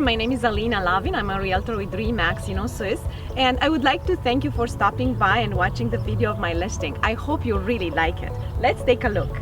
my name is Alina Lovin. I'm a realtor with RE/MAX in OSOYOOS, and I would like to thank you for stopping by and watching the video of my listing. I hope you really like it. Let's take a look.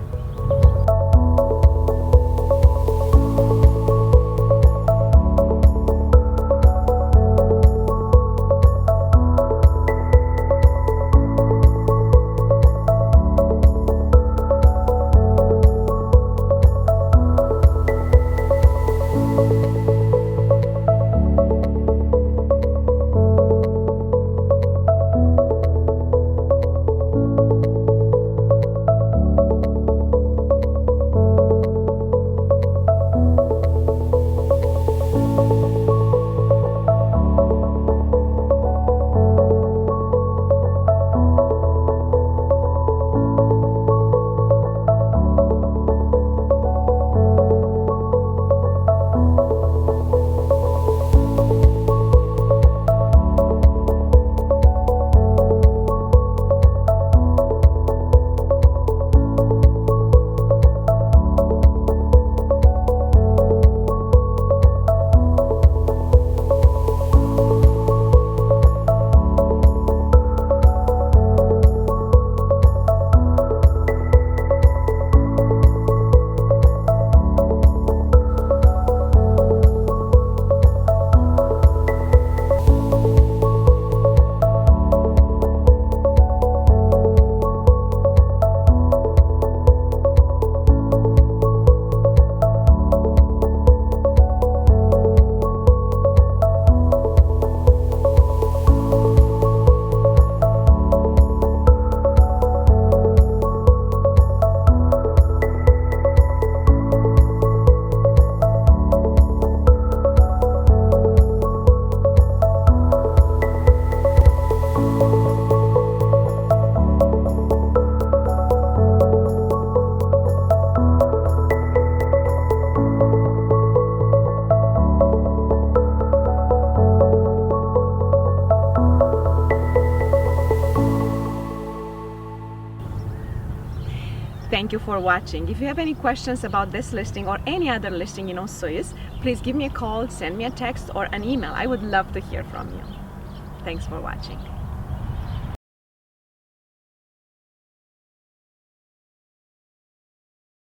Thank you for watching. If you have any questions about this listing or any other listing in OSOYOOS, please give me a call, send me a text or an email. I would love to hear from you. Thanks for watching.